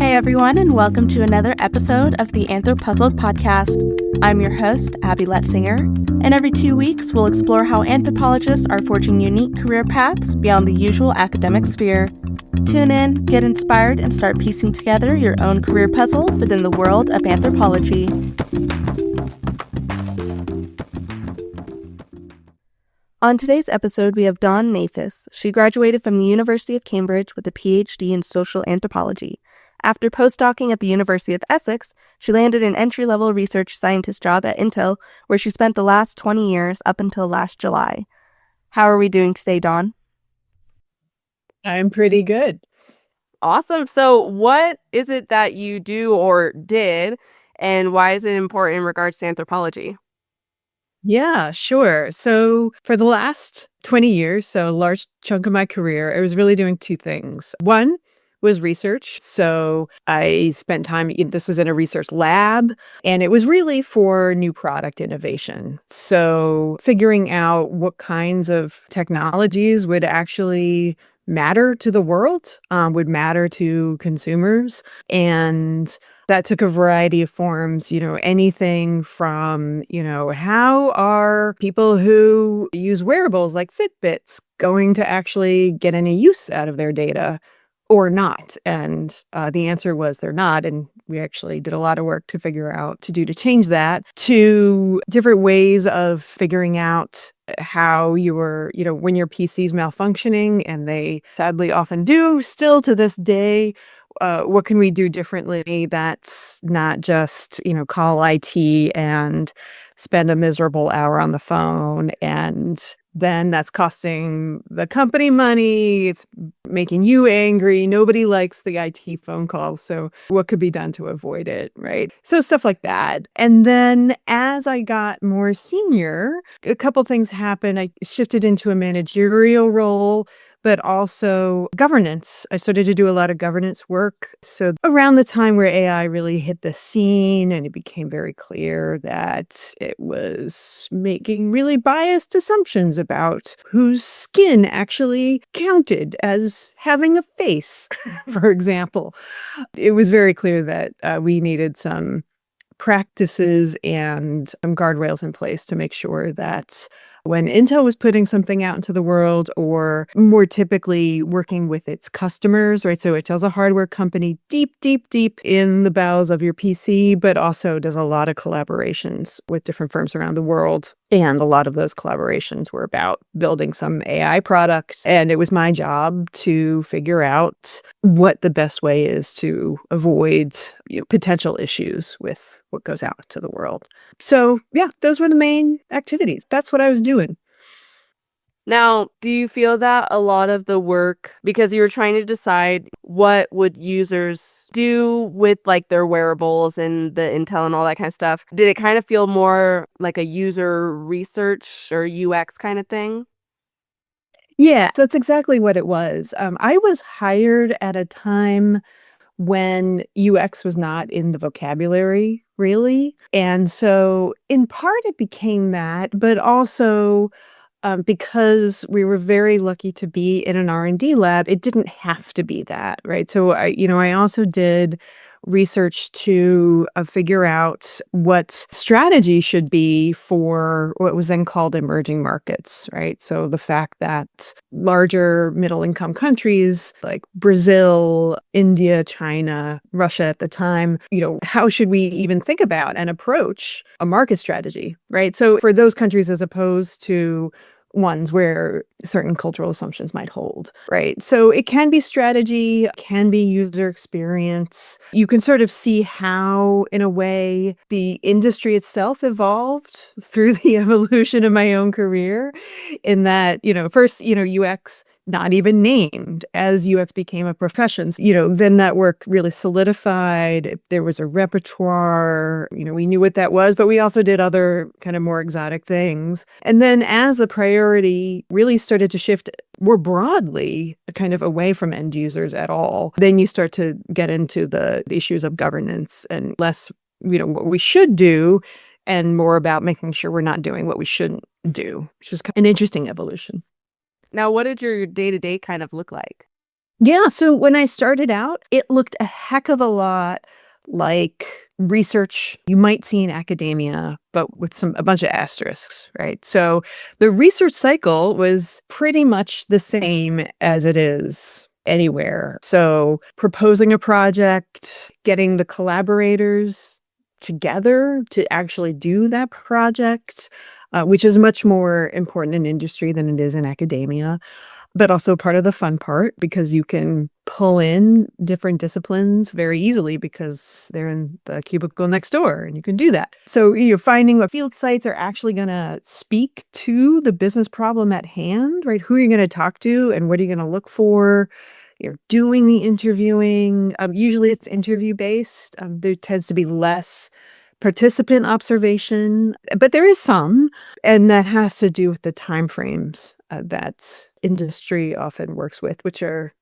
Hey everyone, and welcome to another episode of the AnthroPuzzled podcast. I'm your host, Abby Letzinger, and every 2 weeks we'll explore how anthropologists are forging unique career paths beyond the usual academic sphere. Tune in, get inspired, and start piecing together your own career puzzle within the world of anthropology. On today's episode, we have Dawn Nafus. She graduated from the University of Cambridge with a PhD in social anthropology. After postdocing at the University of Essex, she landed an entry-level research scientist job at Intel, where she spent the last 20 years up until last July. How are we doing today, Dawn? I'm pretty good. Awesome. So what is it that you do or did, and why is it important in regards to anthropology? Yeah, sure. So for the last 20 years, so a large chunk of my career, I was really doing two things. One was research. So I spent time, this was in a research lab, and it was really for new product innovation. So figuring out what kinds of technologies would actually matter to the world, would matter to consumers. And that took a variety of forms, anything from, how are people who use wearables like Fitbits going to actually get any use out of their data or not? And the answer was they're not. And we actually did a lot of work to figure out to change that, to different ways of figuring out how when your PC's malfunctioning, and they sadly often do still to this day. What can we do differently that's not just, call IT and spend a miserable hour on the phone, and then that's costing the company money. It's making you angry. Nobody likes the IT phone calls. So what could be done to avoid it, right? So stuff like that. And then as I got more senior, a couple things happened. I shifted into a managerial role, but also governance. I started to do a lot of governance work. So around the time where AI really hit the scene, and it became very clear that it was making really biased assumptions about whose skin actually counted as having a face, for example. It was very clear that we needed some practices and some guardrails in place to make sure that when Intel was putting something out into the world, or more typically working with its customers, right? So Intel's a hardware company deep, deep, deep in the bowels of your PC, but also does a lot of collaborations with different firms around the world. And a lot of those collaborations were about building some AI product. And it was my job to figure out what the best way is to avoid potential issues with what goes out to the world. So yeah, those were the main activities. That's what I was doing. Now, do you feel that a lot of the work, because you were trying to decide what would users do with like their wearables and the Intel and all that kind of stuff, did it kind of feel more like a user research or UX kind of thing? Yeah, that's exactly what it was. I was hired at a time when UX was not in the vocabulary, really. And so in part it became that, but also because we were very lucky to be in an R&D lab, it didn't have to be that, right? So I also did research to figure out what strategy should be for what was then called emerging markets, right? So the fact that larger middle income countries like Brazil, India, China, Russia at the time, how should we even think about and approach a market strategy, right? So for those countries, as opposed to ones where certain cultural assumptions might hold, right? So it can be strategy, can be user experience. You can sort of see how, in a way, the industry itself evolved through the evolution of my own career, in that, first, UX not even named. As UX became a profession, then that work really solidified. There was a repertoire, we knew what that was, but we also did other kind of more exotic things. And then as the priority really started to shift more broadly, kind of away from end users at all, then you start to get into the issues of governance, and less, what we should do, and more about making sure we're not doing what we shouldn't do, which is an interesting evolution. Now, what did your day-to-day kind of look like? Yeah, so when I started out, it looked a heck of a lot like research you might see in academia, but with a bunch of asterisks, right? So the research cycle was pretty much the same as it is anywhere. So proposing a project, getting the collaborators together to actually do that project, which is much more important in industry than it is in academia, but also part of the fun part because you can pull in different disciplines very easily because they're in the cubicle next door and you can do that. So you're finding what field sites are actually going to speak to the business problem at hand, right? Who are you going to talk to and what are you going to look for? You're doing the interviewing. Usually it's interview based. There tends to be less participant observation, but there is some, and that has to do with the timeframes that industry often works with, which are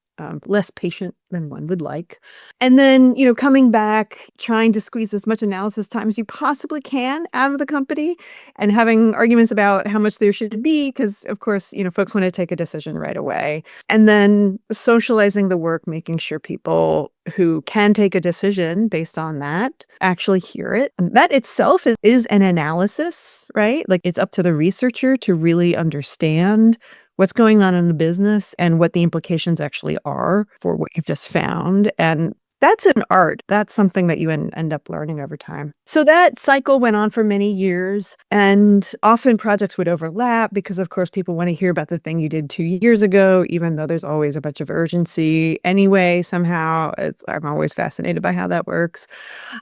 less patient than one would like. And then, coming back, trying to squeeze as much analysis time as you possibly can out of the company and having arguments about how much there should be, because of course, folks want to take a decision right away. And then socializing the work, making sure people who can take a decision based on that actually hear it. And that itself is an analysis, right? Like it's up to the researcher to really understand what's going on in the business and what the implications actually are for what you've just found. And that's an art. That's something that you end up learning over time. So that cycle went on for many years, and often projects would overlap because, of course, people want to hear about the thing you did 2 years ago, even though there's always a bunch of urgency anyway, somehow. I'm always fascinated by how that works.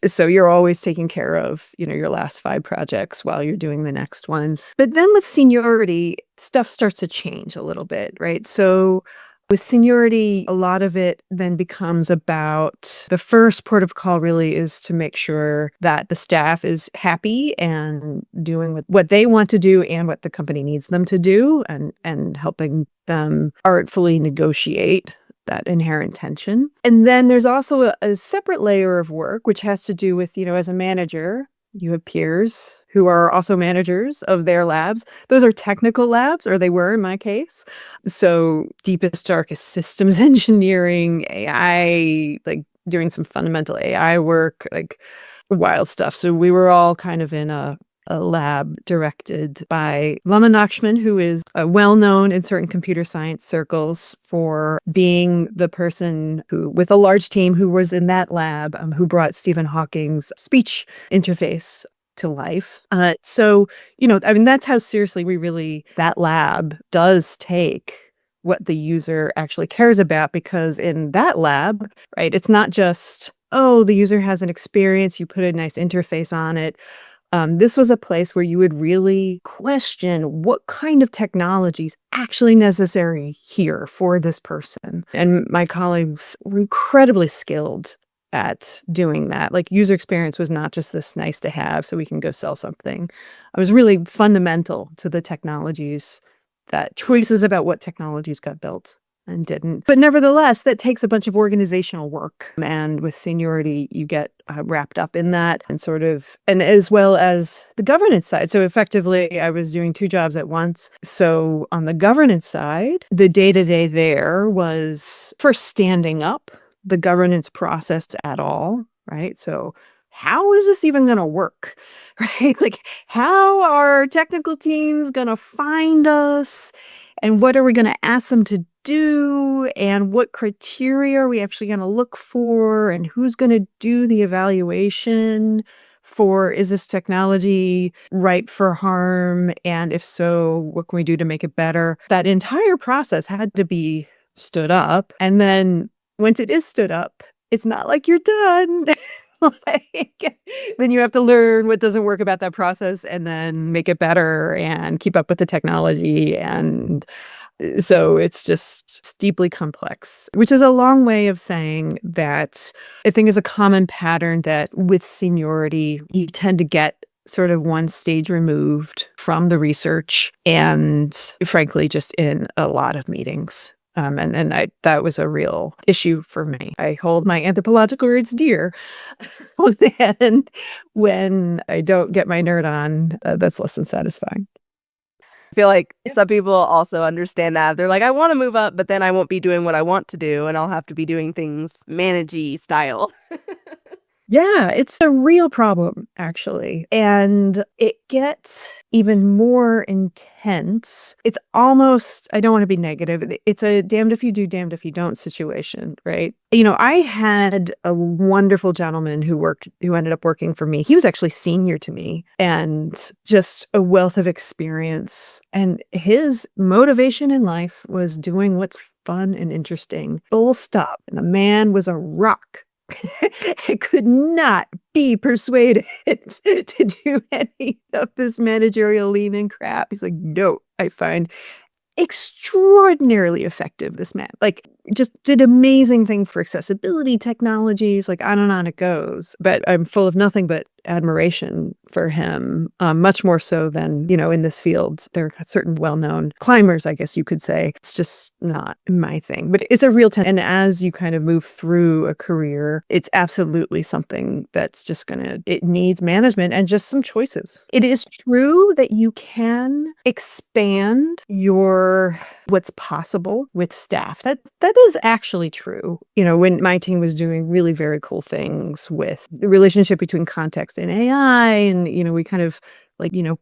So you're always taking care of, your last 5 projects while you're doing the next one. But then with seniority, stuff starts to change a little bit, right? So with seniority, a lot of it then becomes about the first port of call really is to make sure that the staff is happy and doing what they want to do and what the company needs them to do and helping them artfully negotiate that inherent tension. And then there's also a separate layer of work, which has to do with, as a manager, you have peers who are also managers of their labs. Those are technical labs, or they were in my case. So deepest, darkest systems engineering, AI, like doing some fundamental AI work, like wild stuff. So we were all kind of in a lab directed by Lama Nakshman, who is well-known in certain computer science circles for being the person who, with a large team, who was in that lab, who brought Stephen Hawking's speech interface to life. So, that's how seriously that lab does take what the user actually cares about, because in that lab, right, it's not just, oh, the user has an experience, you put a nice interface on it. This was a place where you would really question what kind of technology is actually necessary here for this person. And my colleagues were incredibly skilled at doing that. Like user experience was not just this nice to have so we can go sell something. It was really fundamental to the technologies, that choices about what technologies got built and didn't. But nevertheless, that takes a bunch of organizational work. And with seniority, you get wrapped up in that and as well as the governance side. So effectively, I was doing 2 jobs at once. So on the governance side, the day-to-day there was first standing up the governance process at all, right? So how is this even going to work, right? Like, how are technical teams going to find us? And what are we going to ask them to do? And what criteria are we actually going to look for? And who's going to do the evaluation for, is this technology ripe for harm? And if so, what can we do to make it better? That entire process had to be stood up. And then once it is stood up, it's not like you're done. Then you have to learn what doesn't work about that process and then make it better and keep up with the technology. And so it's deeply complex, which is a long way of saying that I think is a common pattern that with seniority, you tend to get sort of one stage removed from the research and frankly, just in a lot of meetings. That was a real issue for me. I hold my anthropological roots dear. And when I don't get my nerd on, that's less than satisfying. feel like some people also understand that. They're like, I want to move up, but then I won't be doing what I want to do, and I'll have to be doing things managey style. Yeah, it's a real problem, actually. And it gets even more intense. It's almost, I don't want to be negative. It's a damned if you do, damned if you don't situation, right? I had a wonderful gentleman who ended up working for me. He was actually senior to me and just a wealth of experience. And his motivation in life was doing what's fun and interesting. Full stop. And the man was a rock. I could not be persuaded to do any of this managerial lean and crap. He's like, no, I find extraordinarily effective, this man. Like, just did amazing things for accessibility technologies, like on and on it goes. But I'm full of nothing but admiration for him, much more so than, in this field. There are certain well-known climbers, I guess you could say. It's just not my thing. But it's a real and as you kind of move through a career, it's absolutely something that's just it needs management and just some choices. It is true that you can expand what's possible with staff. That is actually true. When my team was doing really very cool things with the relationship between context and AI, and we kind of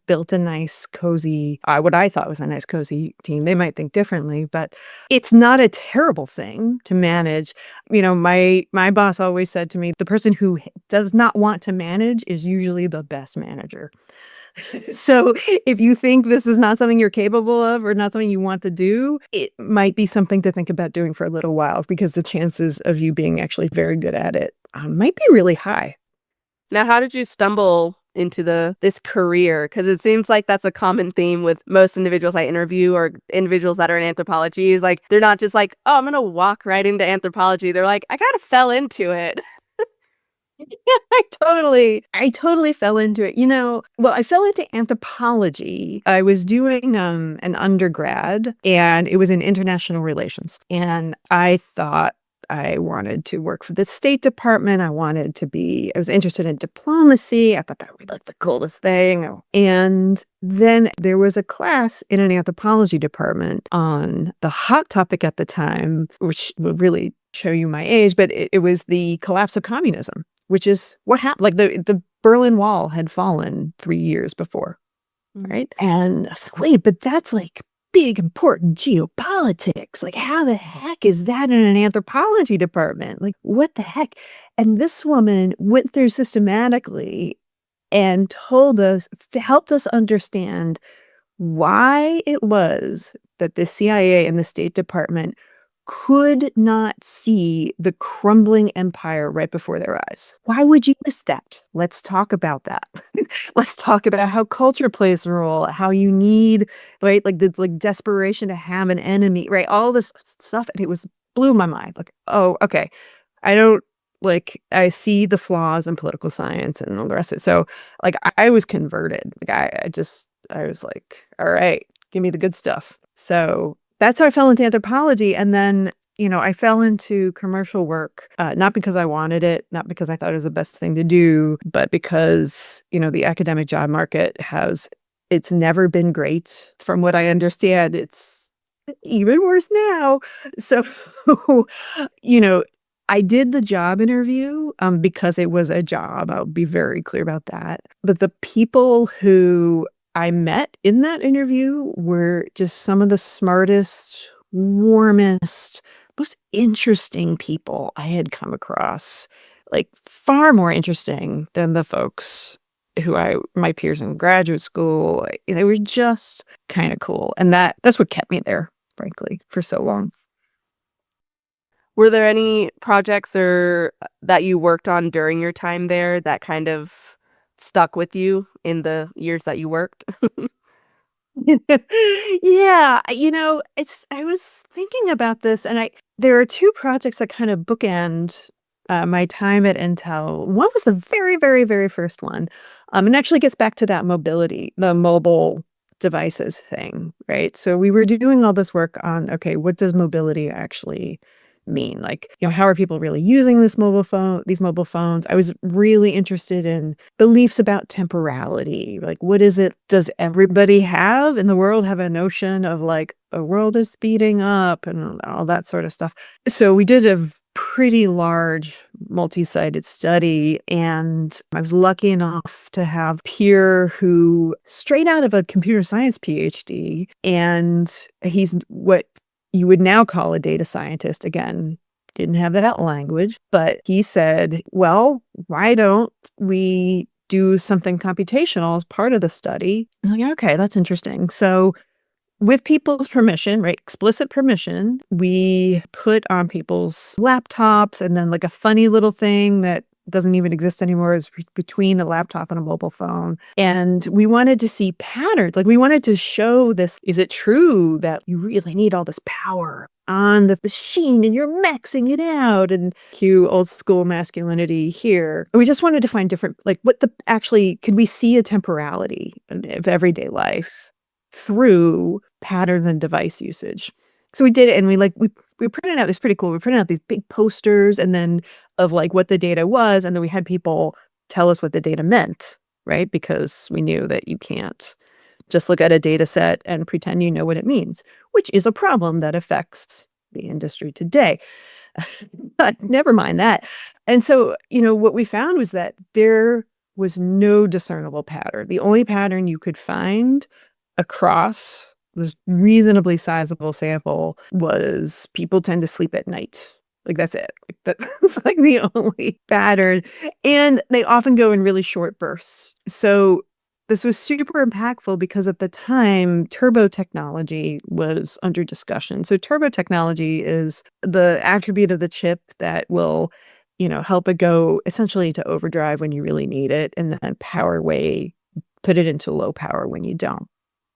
built a nice cozy, what I thought was a nice cozy team. They might think differently, but it's not a terrible thing to manage. My boss always said to me, the person who does not want to manage is usually the best manager. So if you think this is not something you're capable of or not something you want to do, it might be something to think about doing for a little while, because the chances of you being actually very good at it might be really high. Now, how did you stumble into this career? Because it seems like that's a common theme with most individuals I interview, or individuals that are in anthropology, is like, they're not just like, oh, I'm going to walk right into anthropology. They're like, I kind of fell into it. Yeah, I totally fell into it. I fell into anthropology. I was doing an undergrad, and it was in international relations. And I thought I wanted to work for the State Department. I was interested in diplomacy. I thought that would be like the coolest thing. And then there was a class in an anthropology department on the hot topic at the time, which would really show you my age, but it was the collapse of communism, which is what happened. Like the Berlin Wall had fallen 3 years before, right? And I was like, wait, but that's like big, important geopolitics. Like, how the heck is that in an anthropology department? Like, what the heck? And this woman went through systematically and helped us understand why it was that the CIA and the State Department could not see the crumbling empire right before their eyes. Why would you miss that? Let's talk about that. Let's talk about how culture plays a role, how you need, right, like the desperation to have an enemy, right? All this stuff. And it blew my mind. Like, oh, okay. I see the flaws in political science and all the rest of it. So like I was converted. Like I was like, all right, give me the good stuff. So that's how I fell into anthropology. And then, I fell into commercial work, not because I wanted it, not because I thought it was the best thing to do, but because, the academic job market it's never been great. From what I understand, it's even worse now. So, I did the job interview because it was a job. I'll be very clear about that. But the people who I met in that interview were just some of the smartest, warmest, most interesting people I had come across. Like, far more interesting than the folks my peers in graduate school. They were just kind of cool. And that's what kept me there, frankly, for so long. Were there any projects that you worked on during your time there that kind of stuck with you in the years that you worked? Yeah, I was thinking about this, and there are two projects that kind of bookend my time at Intel. One was the very, very, very first one, and actually gets back to that mobility, the mobile devices thing, right? So we were doing all this work on, okay, what does mobility actually mean? Like, how are people really using these mobile phones? I was really interested in beliefs about temporality. Like, what is it? Does everybody in the world have a notion of like the world is speeding up and all that sort of stuff? So we did a pretty large multi-sided study, and I was lucky enough to have a peer who straight out of a computer science PhD, and he's what you would now call a data scientist. Again, didn't have that language, but he said, well, why don't we do something computational as part of the study? I was like, okay, that's interesting. So with people's permission, right, explicit permission, we put on people's laptops, and then like a funny little thing that doesn't even exist anymore is between a laptop and a mobile phone. And we wanted to see patterns. Like, we wanted to show this. Is it true that you really need all this power on the machine and you're maxing it out? And cue old school masculinity here. We just wanted to find different, like, could we see a temporality of everyday life through patterns and device usage? So we did it, and we printed out, it's pretty cool. We printed out these big posters and then of like what the data was, and then we had people tell us what the data meant, right? Because we knew that you can't just look at a data set and pretend you know what it means, which is a problem that affects the industry today. But never mind that. And so, what we found was that there was no discernible pattern. The only pattern you could find across this reasonably sizable sample was people tend to sleep at night. Like, that's it. Like, that's like the only pattern. And they often go in really short bursts. So this was super impactful because at the time, turbo technology was under discussion. So turbo technology is the attribute of the chip that will, help it go essentially to overdrive when you really need it, and then put it into low power when you don't.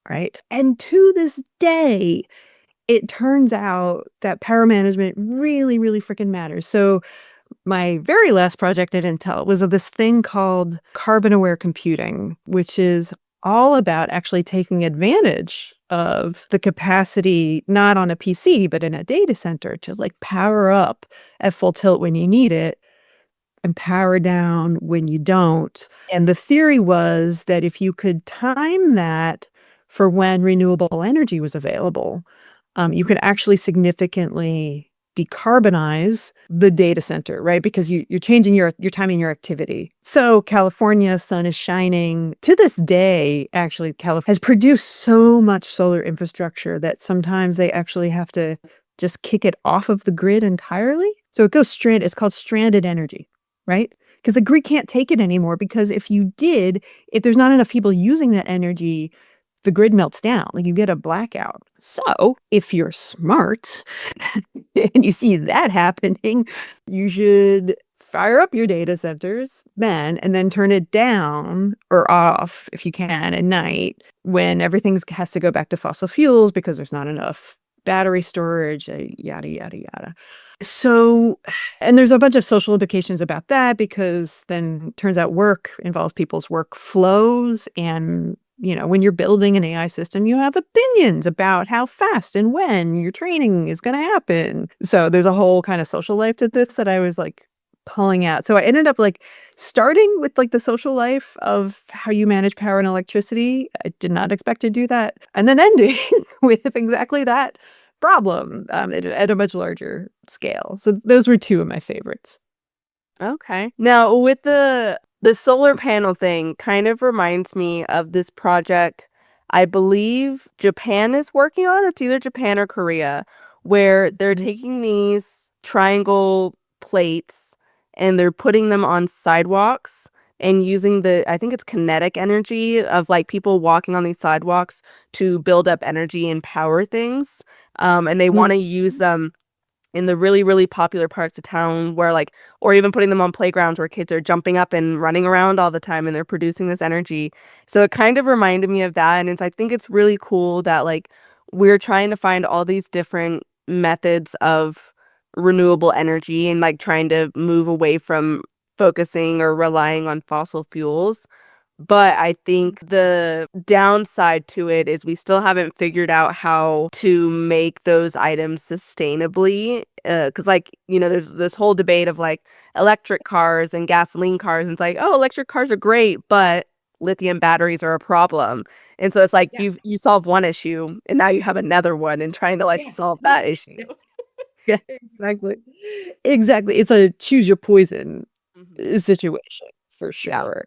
Right. And to this day, it turns out that power management really, really freaking matters. So my very last project at Intel was of this thing called carbon-aware computing, which is all about actually taking advantage of the capacity, not on a PC, but in a data center, to like power up at full tilt when you need it and power down when you don't. And the theory was that if you could time that for when renewable energy was available, you could actually significantly decarbonize the data center, right? Because you're changing you're timing your activity. So California, sun is shining. To this day, actually, California has produced so much solar infrastructure that sometimes they actually have to just kick it off of the grid entirely. So it goes stranded. It's called stranded energy, right? Because the grid can't take it anymore, because if there's not enough people using that energy, the grid melts down. Like, you get a blackout. So if you're smart and you see that happening, you should fire up your data centers then, and then turn it down or off if you can at night when everything has to go back to fossil fuels because there's not enough battery storage, yada, yada, yada. So, and there's a bunch of social implications about that, because then turns out work involves people's workflows, and when you're building an AI system, you have opinions about how fast and when your training is going to happen. So there's a whole kind of social life to this that I was like pulling out. So I ended up like starting with like the social life of how you manage power and electricity. I did not expect to do that. And then ending with exactly that problem at a much larger scale. So those were two of my favorites. Okay. Now, with the solar panel thing, kind of reminds me of this project I believe Japan is working on. It's either Japan or Korea, where they're taking these triangle plates and they're putting them on sidewalks and using I think it's kinetic energy of like people walking on these sidewalks to build up energy and power things. And they want to use them in the really, really popular parts of town where or even putting them on playgrounds where kids are jumping up and running around all the time and they're producing this energy. So it kind of reminded me of that. And I think it's really cool that we're trying to find all these different methods of renewable energy and trying to move away from focusing or relying on fossil fuels. But I think the downside to it is we still haven't figured out how to make those items sustainably. Because, like, there's this whole debate of like electric cars and gasoline cars. And it's like, oh, electric cars are great, but lithium batteries are a problem. And so it's like Yeah. you solve one issue and now you have another one and trying to like Yeah. solve that issue. Yeah, exactly. Exactly. It's a choose your poison Mhm. situation for Yeah. sure.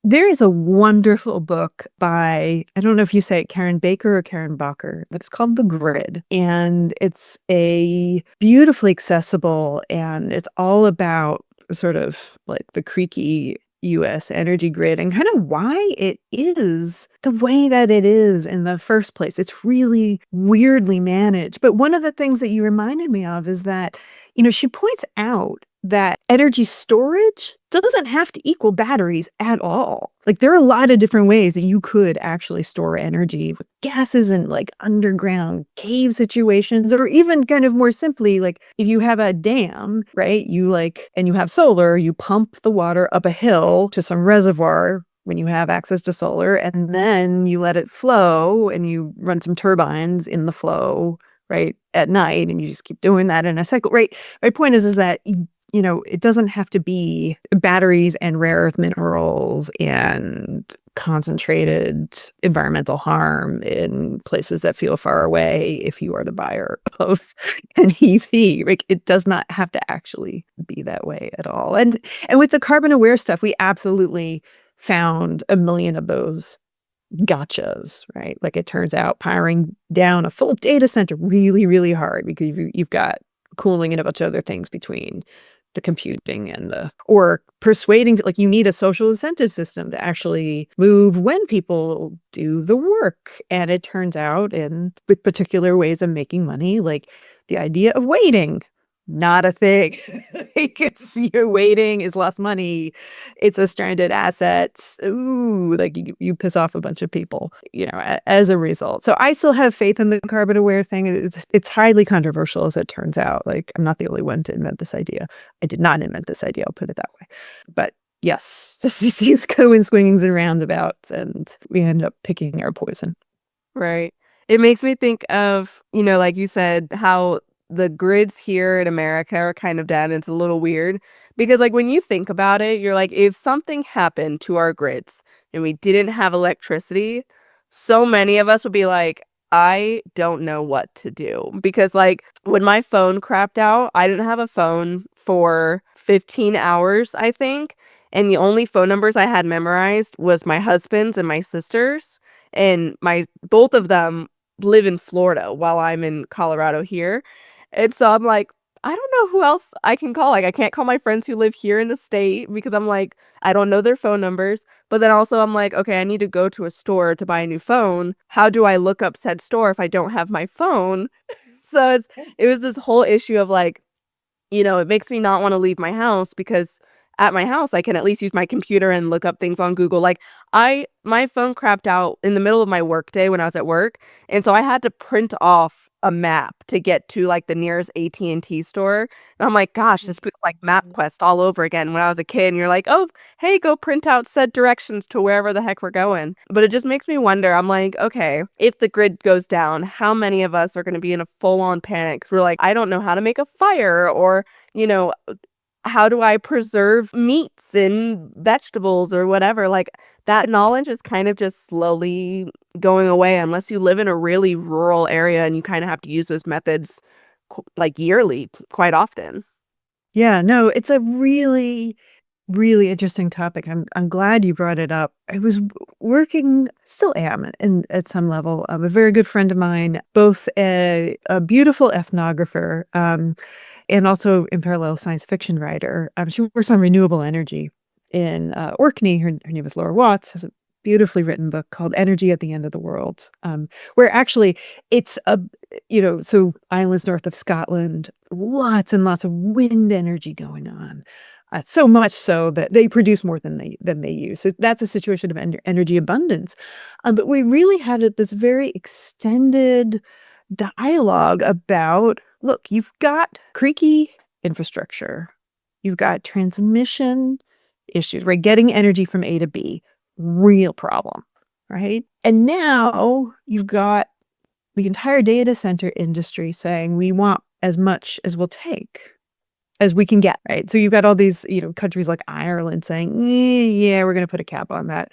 There is a wonderful book by, I don't know if you say it Karen Baker or Karen Bacher, but it's called The Grid. And it's a beautifully accessible, and it's all about sort of like the creaky US energy grid and kind of why it is the way that it is in the first place. It's really weirdly managed. But one of the things that you reminded me of is that, she points out that energy storage doesn't have to equal batteries at all. Like, there are a lot of different ways that you could actually store energy with gases and like underground cave situations, or even kind of more simply, like if you have a dam, right? And you have solar, you pump the water up a hill to some reservoir when you have access to solar, and then you let it flow and you run some turbines in the flow, right, at night, and you just keep doing that in a cycle, right? My point is that it doesn't have to be batteries and rare earth minerals and concentrated environmental harm in places that feel far away if you are the buyer of an EV. Like, it does not have to actually be that way at all. And with the carbon aware stuff, we absolutely found a million of those gotchas, right? Like, it turns out powering down a full data center really, really hard because you've got cooling and a bunch of other things between the computing and or persuading, like, you need a social incentive system to actually move when people do the work. And it turns out, with particular ways of making money, like the idea of waiting, not a thing. Because your waiting is less money. It's a stranded asset. Ooh, like you piss off a bunch of people, as a result. So I still have faith in the carbon aware thing. It's highly controversial, as it turns out. Like, I'm not the only one to invent this idea. I did not invent this idea, I'll put it that way. But yes, these go in swings and roundabouts, and we end up picking our poison. Right. It makes me think of, like you said, how the grids here in America are kind of dead. And it's a little weird because, like, when you think about it, you're like, if something happened to our grids and we didn't have electricity, so many of us would be like, I don't know what to do. Because, like, when my phone crapped out, I didn't have a phone for 15 hours, I think. And the only phone numbers I had memorized was my husband's and my sister's. And both of them live in Florida while I'm in Colorado here. And so I'm like, I don't know who else I can call. Like, I can't call my friends who live here in the state because I'm like, I don't know their phone numbers. But then also I'm like, okay, I need to go to a store to buy a new phone. How do I look up said store if I don't have my phone? So it was this whole issue of like, it makes me not want to leave my house because at my house I can at least use my computer and look up things on Google. Like, my phone crapped out in the middle of my work day when I was at work, and so I had to print off a map to get to like the nearest AT&T store. And I'm like, gosh, this feels like MapQuest all over again when I was a kid. And you're like, oh, hey, go print out said directions to wherever the heck we're going. But it just makes me wonder. I'm like, okay, if the grid goes down, how many of us are going to be in a full-on panic? 'Cause we're like, I don't know how to make a fire, or how do I preserve meats and vegetables or whatever? Like, that knowledge is kind of just slowly going away unless you live in a really rural area and you kind of have to use those methods like yearly, quite often. Yeah, no, it's a really, really interesting topic. I'm glad you brought it up. I was working, still am, at some level. A very good friend of mine, both a beautiful ethnographer, and also in parallel science fiction writer. She works on renewable energy in Orkney. Her name is Laura Watts. Has a beautifully written book called Energy at the End of the World, where actually it's so islands north of Scotland, lots and lots of wind energy going on. So much so that they produce more than they use. So that's a situation of energy abundance. But we really had this very extended dialogue about, look, you've got creaky infrastructure, you've got transmission issues, right? Getting energy from A to B. real problem, right? And now you've got the entire data center industry saying we want as much as we'll take, as we can get, right? So you've got all these, countries like Ireland saying, yeah, we're going to put a cap on that.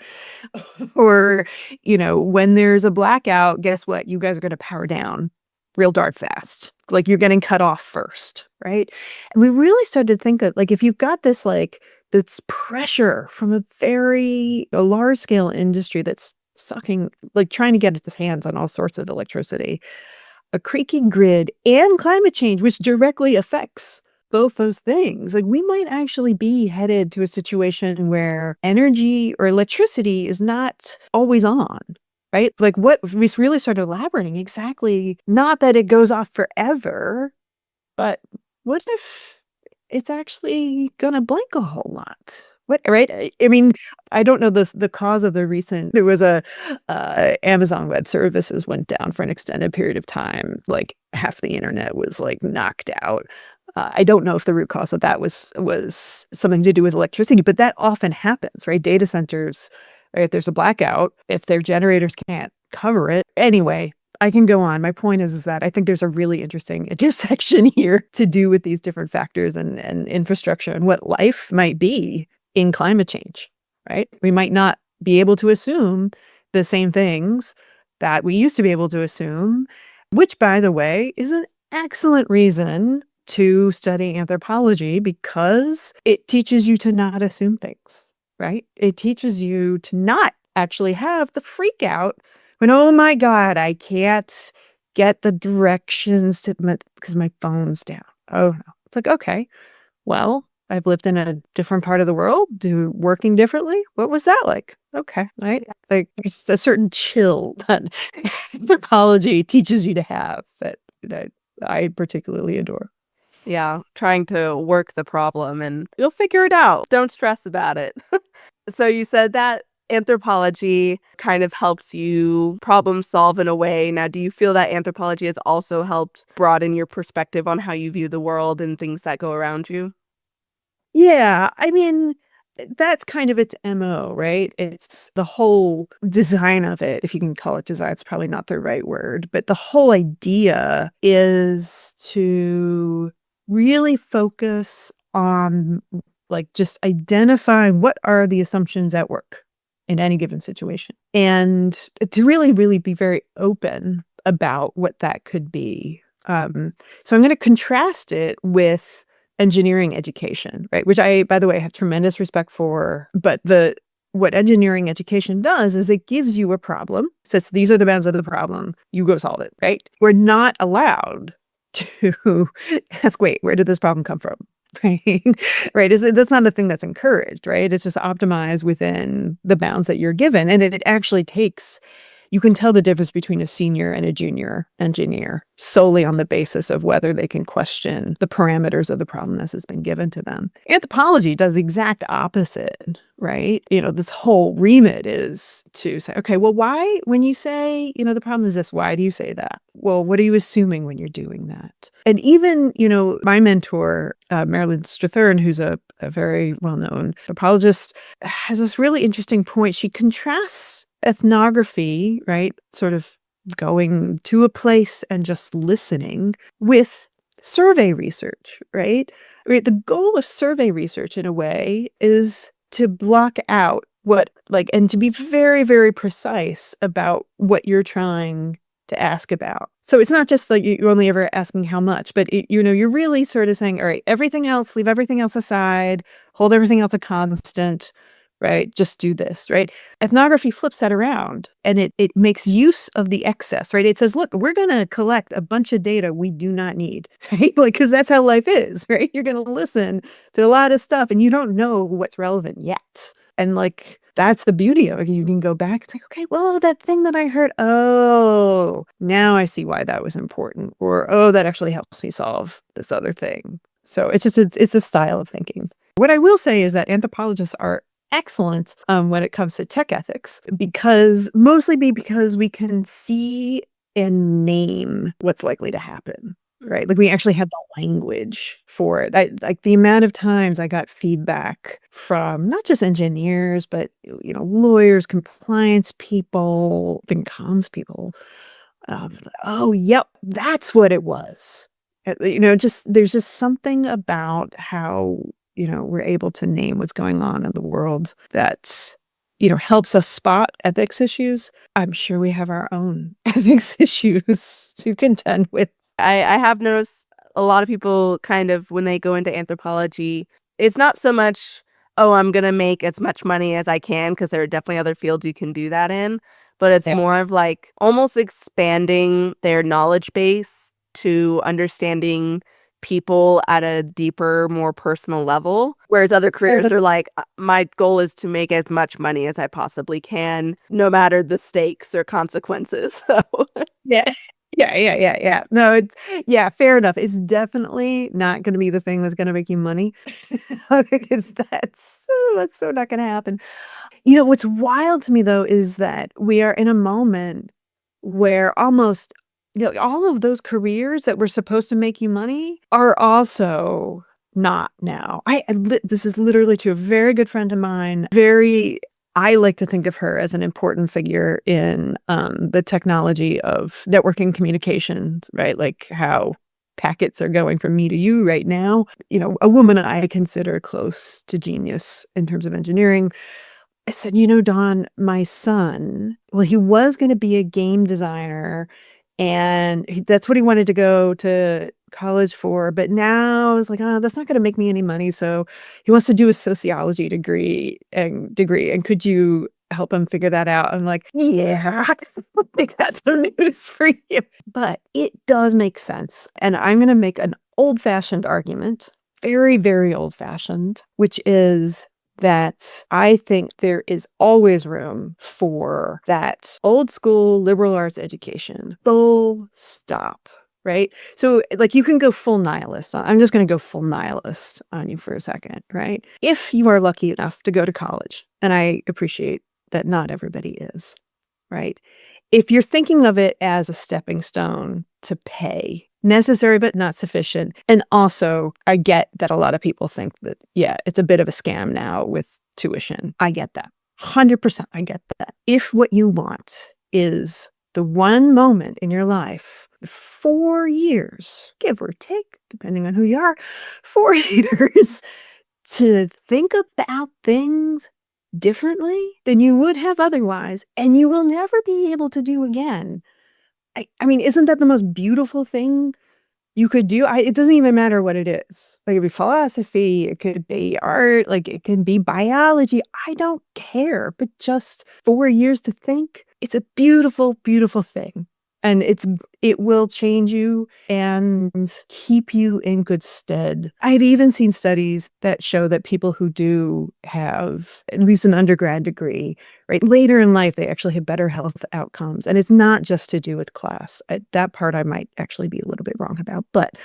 Or, when there's a blackout, guess what? You guys are going to power down real darn fast. Like you're getting cut off first, right? And we really started to think of like, if you've got this this pressure from a large scale industry that's sucking, like trying to get its hands on all sorts of electricity, a creaky grid and climate change, which directly affects both those things. Like we might actually be headed to a situation where energy or electricity is not always on, right? Like what we really started elaborating exactly, not that it goes off forever, but what if it's actually gonna blink a whole lot? What, right? I mean, I don't know the cause of the recent. There was Amazon Web Services went down for an extended period of time. Like half the internet was like knocked out. I don't know if the root cause of that was something to do with electricity, but that often happens, right? Data centers, right? If there's a blackout, if their generators can't cover it. Anyway, I can go on. My point is that I think there's a really interesting intersection here to do with these different factors and infrastructure and what life might be in climate change, right? We might not be able to assume the same things that we used to be able to assume, which, by the way, is an excellent reason to study anthropology because it teaches you to not assume things, right? It teaches you to not actually have the freak out when, oh my God, I can't get the directions because my phone's down. Oh no. It's like, okay, well, I've lived in a different part of the world, working differently. What was that like? Okay, right? Like there's a certain chill that anthropology teaches you to have that I particularly adore. Yeah, trying to work the problem and you'll figure it out. Don't stress about it. So you said that anthropology kind of helps you problem solve in a way. Now, do you feel that anthropology has also helped broaden your perspective on how you view the world and things that go around you? Yeah, I mean, that's kind of its MO, right? It's the whole design of it. If you can call it design, it's probably not the right word, but the whole idea is to really focus on like just identifying what are the assumptions at work in any given situation and to really, really be very open about what that could be. So I'm going to contrast it with engineering education, right? Which I, by the way, have tremendous respect for. But what engineering education does is it gives you a problem, says these are the bounds of the problem, you go solve it, right? We're not allowed to ask, wait, where did this problem come from? Right? That's not a thing that's encouraged, right? It's just optimized within the bounds that you're given. And it actually takes, you can tell the difference between a senior and a junior engineer solely on the basis of whether they can question the parameters of the problem as has been given to them. Anthropology does the exact opposite, right? This whole remit is to say, okay, well, why, when you say, the problem is this, why do you say that? Well, what are you assuming when you're doing that? And even, my mentor, Marilyn Strathern, who's a very well-known anthropologist, has this really interesting point. She contrasts ethnography, right? Sort of going to a place and just listening with survey research, right? Right. The goal of survey research in a way is to block out and to be very, very precise about what you're trying to ask about. So it's not just like you're only ever asking how much, but you're really sort of saying, all right, everything else, leave everything else aside, hold everything else a constant, right? Just do this, right? Ethnography flips that around and it makes use of the excess, right? It says, look, we're going to collect a bunch of data we do not need, right? Like, because that's how life is, right? You're going to listen to a lot of stuff and you don't know what's relevant yet. And like, that's the beauty of it. You can go back and say, okay, well, that thing that I heard, oh, now I see why that was important. Or, oh, that actually helps me solve this other thing. So it's a style of thinking. What I will say is that anthropologists are excellent when it comes to tech ethics because we can see and name what's likely to happen. right? Like we actually had the language for it. Like the amount of times I got feedback from not just engineers, but lawyers, compliance people, even comms people. Oh, yep, that's what it was. Just there's just something about how we're able to name what's going on in the world that helps us spot ethics issues. I'm sure we have our own ethics issues to contend with. I have noticed a lot of people kind of when they go into anthropology, it's not so much, oh, I'm going to make as much money as I can, because there are definitely other fields you can do that in. But it's Yeah. more of like almost expanding their knowledge base to understanding people at a deeper, more personal level. Whereas other careers are like, my goal is to make as much money as I possibly can, no matter the stakes or consequences. So Yeah. Yeah. No, yeah, fair enough. It's definitely not going to be the thing that's going to make you money because that's so not going to happen. What's wild to me though is that we are in a moment where almost all of those careers that were supposed to make you money are also not now. This is literally to a very good friend of mine. I like to think of her as an important figure in the technology of networking communications, right? Like how packets are going from me to you right now. A woman I consider close to genius in terms of engineering. I said, Dawn, my son, well, he was going to be a game designer and that's what he wanted to go to college for. But now it's like, oh, that's not going to make me any money. So he wants to do a sociology degree. And could you help him figure that out? I'm like, yeah, I don't think that's some news for you. But it does make sense. And I'm going to make an old-fashioned argument, very, very old-fashioned, which is that I think there is always room for that old school liberal arts education. Full stop. Right? So like you can go full nihilist. I'm just going to go full nihilist on you for a second, right? If you are lucky enough to go to college, and I appreciate that not everybody is, right? If you're thinking of it as a stepping stone to pay, necessary but not sufficient. And also, I get that a lot of people think that, yeah, it's a bit of a scam now with tuition. I get that. 100% I get that. If what you want is the one moment in your life, 4 years, give or take, depending on who you are, 4 years to think about things differently than you would have otherwise, and you will never be able to do again. I mean, isn't that the most beautiful thing you could do? It doesn't even matter what it is. Like, it could be philosophy, it could be art, like, it can be biology. I don't care, but just 4 years to think, it's a beautiful, beautiful thing. And it will change you and keep you in good stead. I'd even seen studies that show that people who do have at least an undergrad degree, right, later in life, they actually have better health outcomes. And it's not just to do with class. That part I might actually be a little bit wrong about. But,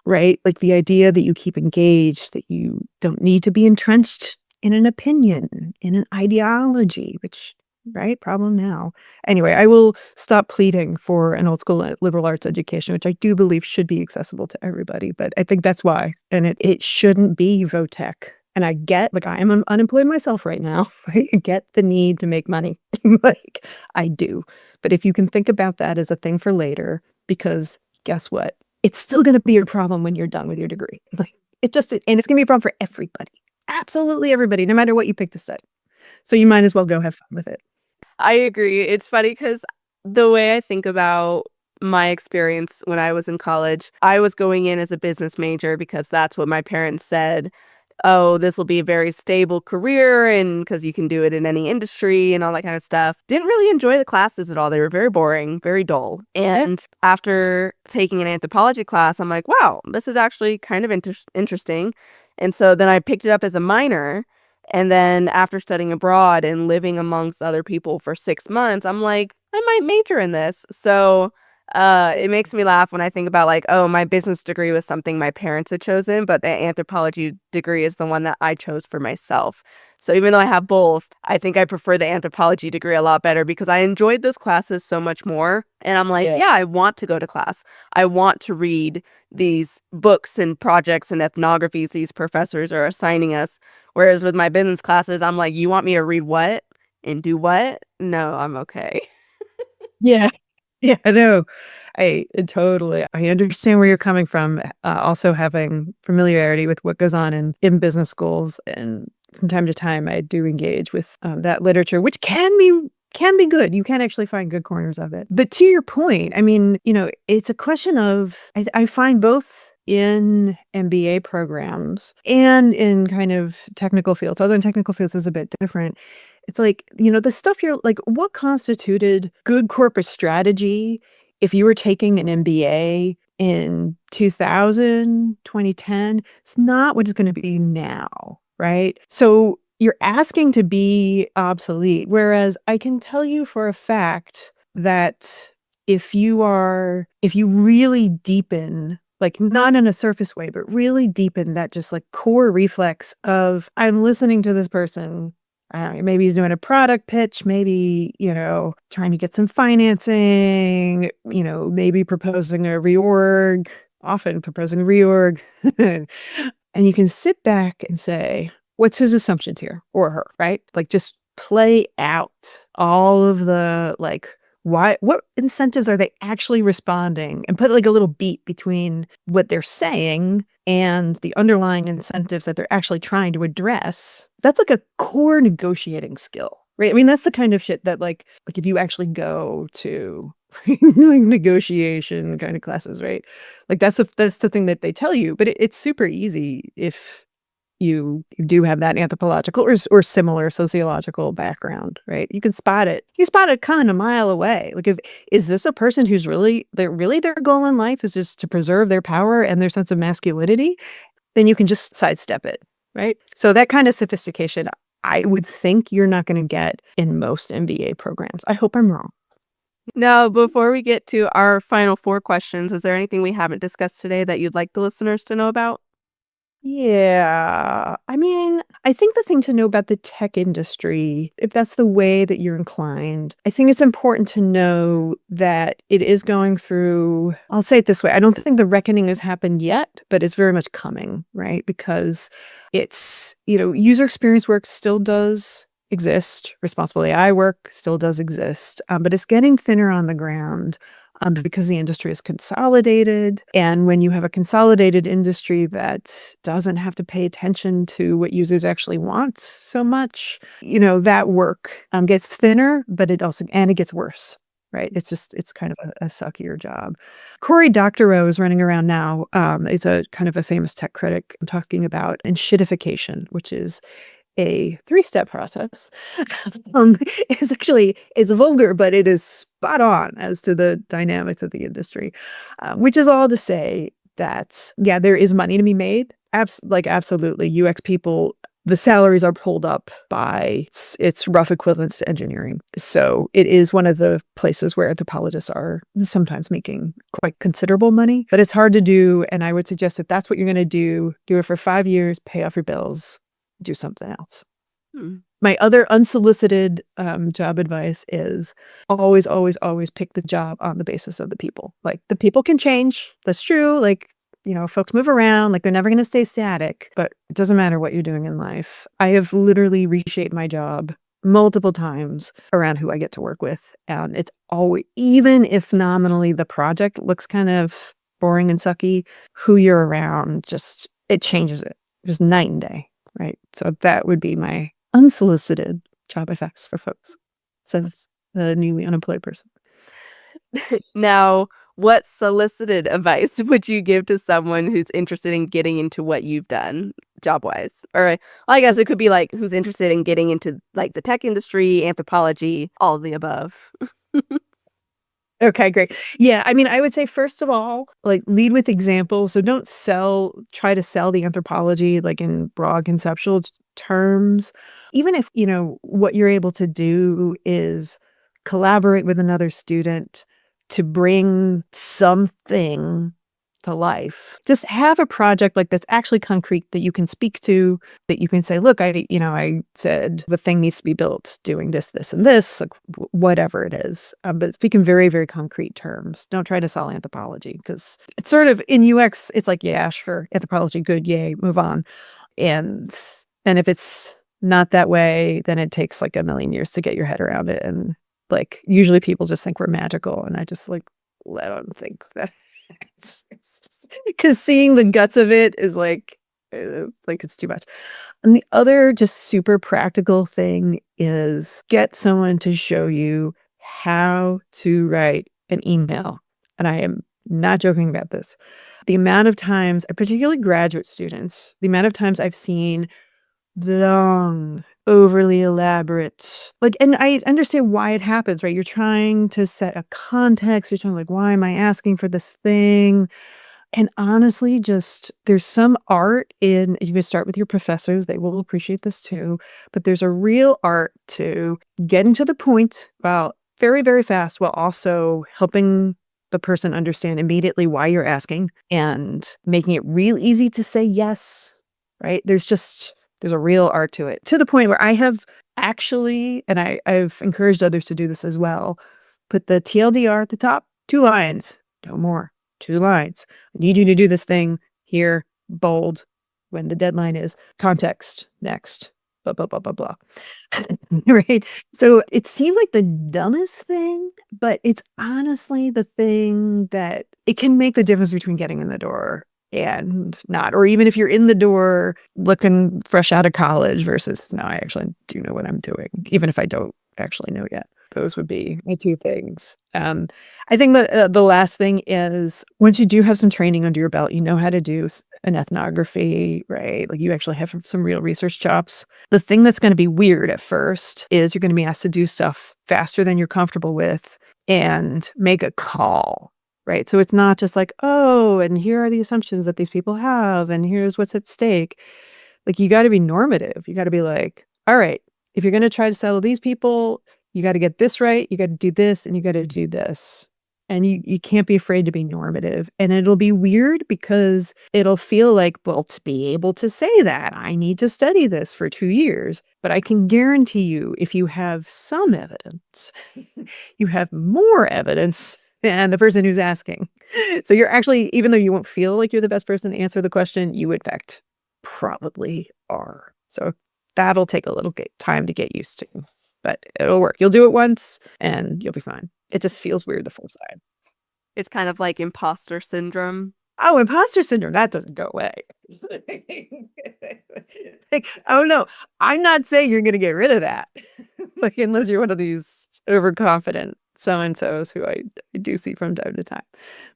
right, like the idea that you keep engaged, that you don't need to be entrenched in an opinion, in an ideology, which, right, problem now. Anyway, I will stop pleading for an old school liberal arts education, which I do believe should be accessible to everybody. But I think that's why. And it shouldn't be Votech. And I get, like, I am unemployed myself right now. I get the need to make money. Like, I do. But if you can think about that as a thing for later, because guess what? It's still going to be a problem when you're done with your degree. Like, and it's going to be a problem for everybody. Absolutely everybody, no matter what you pick to study. So you might as well go have fun with it. I agree. It's funny because the way I think about my experience when I was in college, I was going in as a business major because that's what my parents said. Oh, this will be a very stable career, and because you can do it in any industry and all that kind of stuff. Didn't really enjoy the classes at all. They were very boring, very dull. And after taking an anthropology class, I'm like, wow, this is actually kind of interesting. And so then I picked it up as a minor. And then after studying abroad and living amongst other people for 6 months, I'm like, I might major in this. So It makes me laugh when I think about like, oh, my business degree was something my parents had chosen, but the anthropology degree is the one that I chose for myself. So even though I have both, I think I prefer the anthropology degree a lot better because I enjoyed those classes so much more. And I'm like, Yeah. yeah, I want to go to class. I want to read these books and projects and ethnographies these professors are assigning us. Whereas with my business classes, I'm like, you want me to read what and do what? No, I'm okay. Yeah. Yeah, no, I understand where you're coming from. Also having familiarity with what goes on in business schools, and from time to time, I do engage with that literature, which can be good. You can actually find good corners of it. But to your point, I mean, it's a question of I find both in MBA programs and in kind of technical fields, although in technical fields is a bit different. It's like, the stuff you're like, what constituted good corporate strategy if you were taking an MBA in 2000, 2010? It's not what it's going to be now, right? So you're asking to be obsolete. Whereas I can tell you for a fact that if you really deepen, like not in a surface way, but really deepen that just like core reflex of I'm listening to this person. I don't know, maybe he's doing a product pitch, maybe, trying to get some financing, maybe proposing a reorg, often proposing a reorg. And you can sit back and say, what's his assumptions here or her, right? Like just play out all of the like, what incentives are they actually responding, and put like a little beat between what they're saying and the underlying incentives that they're actually trying to address. That's like a core negotiating skill, right? I mean, that's the kind of shit that like if you actually go to like negotiation kind of classes, right? Like that's the thing that they tell you, but it's super easy if you do have that anthropological or similar sociological background, right? You can spot it. You spot it kind of a mile away. Like, is this a person who's really their goal in life is just to preserve their power and their sense of masculinity? Then you can just sidestep it, right? So that kind of sophistication, I would think you're not going to get in most MBA programs. I hope I'm wrong. Now, before we get to our final 4 questions, is there anything we haven't discussed today that you'd like the listeners to know about? Yeah. I mean, I think the thing to know about the tech industry, if that's the way that you're inclined, I think it's important to know that it is going through, I'll say it this way, I don't think the reckoning has happened yet, but it's very much coming, right? Because it's, user experience work still does exist. Responsible AI work still does exist, but it's getting thinner on the ground. Because the industry is consolidated. And when you have a consolidated industry that doesn't have to pay attention to what users actually want so much, that work gets thinner, but it gets worse. Right. It's kind of a suckier job. Cory Doctorow is running around now. Is a kind of a famous tech critic talking about enshittification, which is a 3-step process. It's vulgar, but it is spot on as to the dynamics of the industry, which is all to say that, yeah, there is money to be made. Absolutely. UX people, the salaries are pulled up by its rough equivalents to engineering. So it is one of the places where anthropologists are sometimes making quite considerable money, but it's hard to do. And I would suggest if that's what you're going to do it for 5 years, pay off your bills, do something else. My other unsolicited job advice is always, always, always pick the job on the basis of the people. Like the people can change. That's true. Like, folks move around, like they're never going to stay static, but it doesn't matter what you're doing in life. I have literally reshaped my job multiple times around who I get to work with. And it's always, even if nominally the project looks kind of boring and sucky, who you're around, it changes it. Just night and day. Right. So that would be my unsolicited job advice for folks, says the newly unemployed person. Now, what solicited advice would you give to someone who's interested in getting into what you've done job-wise? Or I guess it could be like who's interested in getting into like the tech industry, anthropology, all of the above. Okay, great. Yeah, I mean, I would say, first of all, like lead with examples. So don't try to sell the anthropology like in broad conceptual terms. Even if, what you're able to do is collaborate with another student, to bring something to life. Just have a project like that's actually concrete that you can speak to, that you can say, look, I said the thing needs to be built doing this, this, and this, like whatever it is. But speak in very, very concrete terms. Don't try to sell anthropology, because it's sort of in UX, it's like, yeah, sure, anthropology, good, yay, move on. And if it's not that way, then it takes like a million years to get your head around it. And like usually people just think we're magical, and I just like let them think that. Because seeing the guts of it is like it's too much. And the other just super practical thing is get someone to show you how to write an email. And I am not joking about this. The amount of times, particularly graduate students, the amount of times I've seen long, overly elaborate, like, and I understand why it happens, right? You're trying to set a context. You're trying like, why am I asking for this thing? And honestly, just there's some art in, you can start with your professors, they will appreciate this too, but there's a real art to getting to the point, well, very, very fast, while also helping the person understand immediately why you're asking and making it real easy to say yes, right? There's a real art to it, to the point where I have actually, and I've encouraged others to do this as well, put the TLDR at the top, 2 lines, no more, 2 lines. I need you to do this thing here, bold, when the deadline is, context, next, blah, blah, blah, blah, blah. Right? So it seems like the dumbest thing, but it's honestly the thing that it can make the difference between getting in the door and not. Or even if you're in the door looking fresh out of college versus, no, I actually do know what I'm doing, even if I don't actually know yet. Those would be my 2 things. I think that the last thing is, once you do have some training under your belt, you know how to do an ethnography, right? Like you actually have some real research chops. The thing that's going to be weird at first is you're going to be asked to do stuff faster than you're comfortable with and make a call. Right. So it's not just like, oh, and here are the assumptions that these people have, and here's what's at stake. Like, you got to be normative. You got to be like, all right, if you're going to try to settle these people, you got to get this right. You got to do this, and you got to do this. And you can't be afraid to be normative. And it'll be weird because it'll feel like, well, to be able to say that, I need to study this for 2 years. But I can guarantee you, if you have some evidence, you have more evidence than the person who's asking. So you're actually, even though you won't feel like you're the best person to answer the question, you in fact probably are. So that'll take a little time to get used to, but it'll work. You'll do it once and you'll be fine. It just feels weird the first time. It's kind of like imposter syndrome. Oh, imposter syndrome, that doesn't go away. Like, oh no, I'm not saying you're going to get rid of that. Like, unless you're one of these overconfident so-and-sos who I do see from time to time.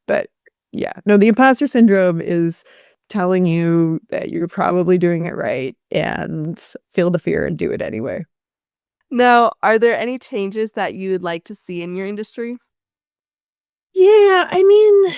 But yeah, no, the imposter syndrome is telling you that you're probably doing it right and feel the fear and do it anyway. Now, are there any changes that you'd like to see in your industry? Yeah, I mean,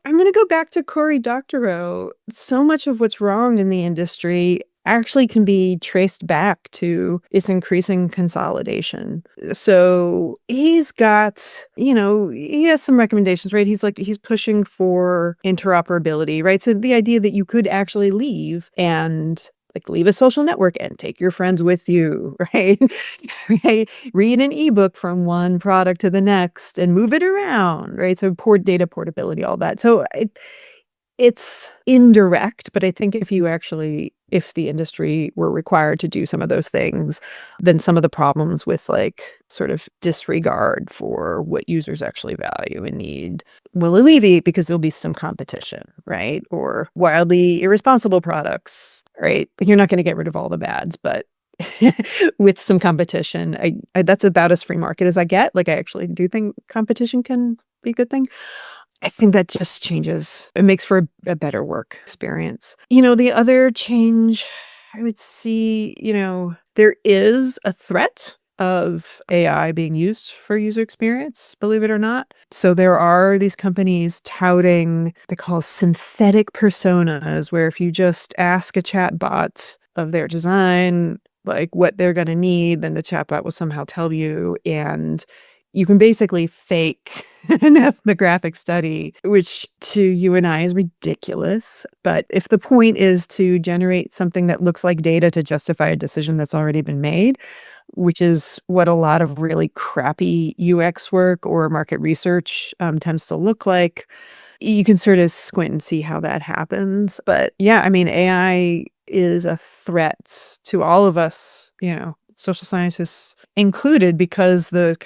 I'm going to go back to Cory Doctorow. So much of what's wrong in the industry actually can be traced back to its increasing consolidation. So he's got, he has some recommendations, right? He's pushing for interoperability, right? So the idea that you could actually leave and like leave a social network and take your friends with you, right? Right? Read an ebook from one product to the next and move it around, right? So data portability, all that. So it's indirect, but I think if the industry were required to do some of those things, then some of the problems with like sort of disregard for what users actually value and need will alleviate, because there'll be some competition, right? Or wildly irresponsible products, right? Like, you're not going to get rid of all the bads, but with some competition, I that's about as free market as I get. Like, I actually do think competition can be a good thing. I think that just changes. It makes for a better work experience. The other change I would see, there is a threat of AI being used for user experience, believe it or not. So there are these companies touting, they call synthetic personas, where if you just ask a chatbot of their design, like what they're going to need, then the chatbot will somehow tell you. And you can basically fake an ethnographic study, which to you and I is ridiculous. But if the point is to generate something that looks like data to justify a decision that's already been made, which is what a lot of really crappy UX work or market research tends to look like, you can sort of squint and see how that happens. But yeah, I mean, AI is a threat to all of us, social scientists included, because the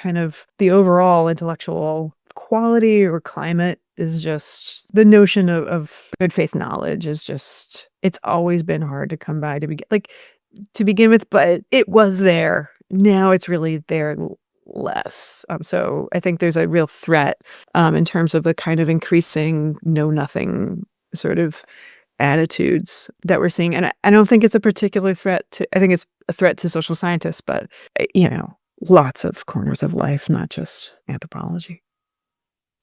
overall intellectual quality or climate is just, the notion of good faith knowledge is just, it's always been hard to come by to begin with, but it was there. Now it's really there less. So I think there's a real threat in terms of the kind of increasing know-nothing sort of attitudes that we're seeing. And I don't think it's a particular threat I think it's a threat to social scientists, but, lots of corners of life, not just anthropology.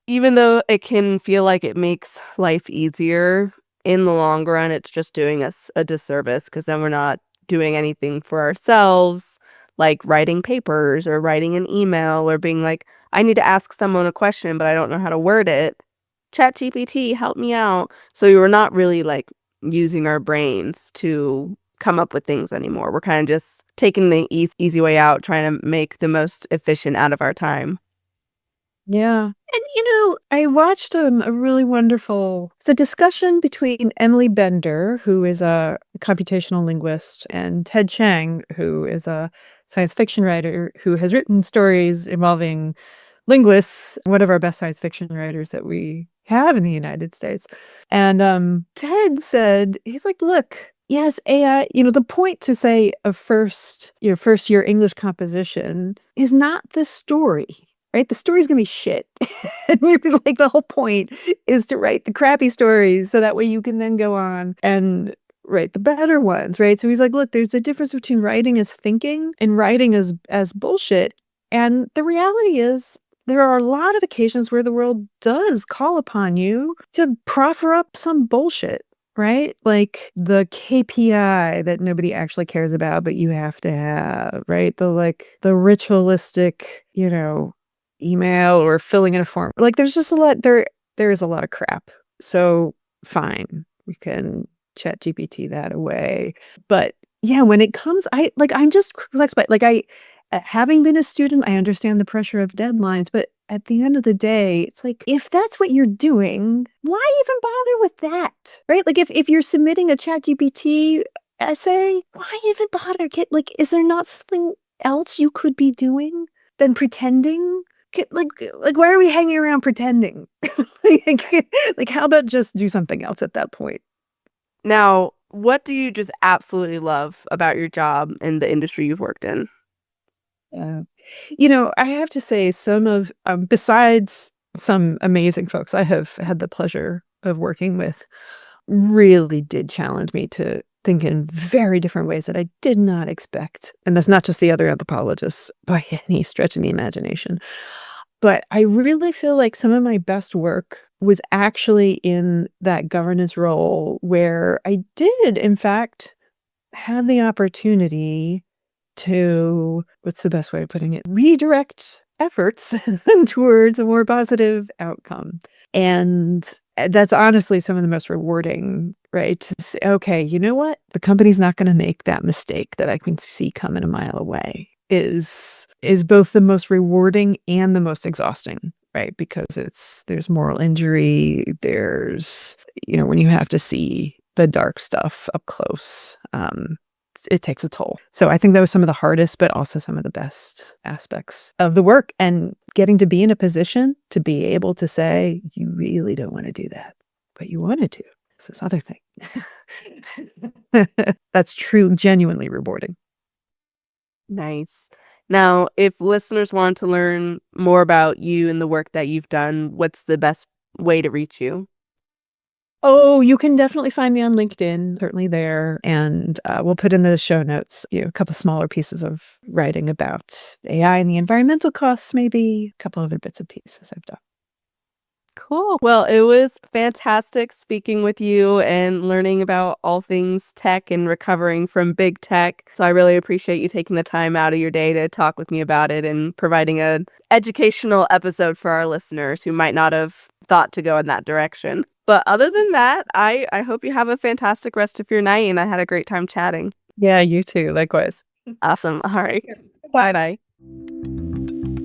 Even though it can feel like it makes life easier, in the long run, it's just doing us a disservice, because then we're not doing anything for ourselves, like writing papers or writing an email or being like, I need to ask someone a question, but I don't know how to word it. ChatGPT, help me out. So we're not really like using our brains to come up with things anymore. We're kind of just taking the easy way out, trying to make the most efficient out of our time. Yeah. And, I watched a really wonderful, it's a discussion between Emily Bender, who is a computational linguist, and Ted Chiang, who is a science fiction writer who has written stories involving linguists, one of our best science fiction writers that we have in the United States. And Ted said, he's like, look, yes, AI, the point to say a first year English composition is not the story. Right? The story's gonna be shit. And you're like, the whole point is to write the crappy stories so that way you can then go on and write the better ones, right? So he's like, look, there's a difference between writing as thinking and writing as bullshit. And the reality is there are a lot of occasions where the world does call upon you to proffer up some bullshit. Right? Like the KPI that nobody actually cares about, but you have to have, right? The ritualistic, email or filling in a form. Like there's just a lot there is a lot of crap. So fine, we can chat GPT that away. But yeah, when it comes, I'm just perplexed by having been a student, I understand the pressure of deadlines, but at the end of the day, it's like, if that's what you're doing, why even bother with that? Right? Like if you're submitting a chat GPT essay, why even bother? Is there not something else you could be doing than pretending? Why are we hanging around pretending? How about just do something else at that point? Now, what do you just absolutely love about your job and the industry you've worked in? I have to say some of, besides some amazing folks I have had the pleasure of working with, really did challenge me to think in very different ways that I did not expect. And that's not just the other anthropologists by any stretch of the imagination. But I really feel like some of my best work was actually in that governance role where I did, in fact, have the opportunity to, what's the best way of putting it, redirect efforts towards a more positive outcome. And that's honestly some of the most rewarding, right? To say, okay, you know what? The company's not going to make that mistake that I can see coming a mile away is both the most rewarding and the most exhausting, right? Because there's moral injury, there's, when you have to see the dark stuff up close, it takes a toll. So I think that was some of the hardest, but also some of the best aspects of the work, and getting to be in a position to be able to say, you really don't want to do that, but you wanted to. It's this other thing. That's true, genuinely rewarding. Nice. Now, if listeners want to learn more about you and the work that you've done, what's the best way to reach you? Oh, you can definitely find me on LinkedIn, certainly there. And we'll put in the show notes, a couple smaller pieces of writing about AI and the environmental costs, maybe a couple other bits and pieces I've done. Cool. Well, it was fantastic speaking with you and learning about all things tech and recovering from big tech. So I really appreciate you taking the time out of your day to talk with me about it and providing an educational episode for our listeners who might not have thought to go in that direction. But other than that, I hope you have a fantastic rest of your night, and I had a great time chatting. Yeah, you too. Likewise. Awesome. All right. Bye. Bye.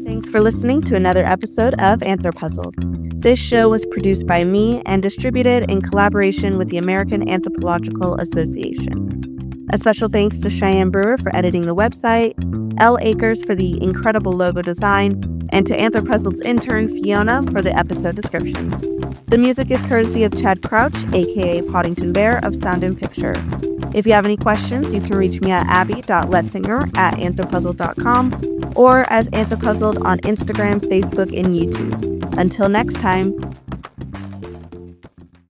Thanks for listening to another episode of AnthroPuzzled. This show was produced by me and distributed in collaboration with the American Anthropological Association. A special thanks to Cheyenne Brewer for editing the website, L. Akers for the incredible logo design, and to AnthroPuzzled's intern Fiona for the episode descriptions. The music is courtesy of Chad Crouch, aka Poddington Bear of Sound and Picture. If you have any questions, you can reach me at abby.letzinger@anthropuzzled.com or as AnthroPuzzled on Instagram, Facebook, and YouTube. Until next time.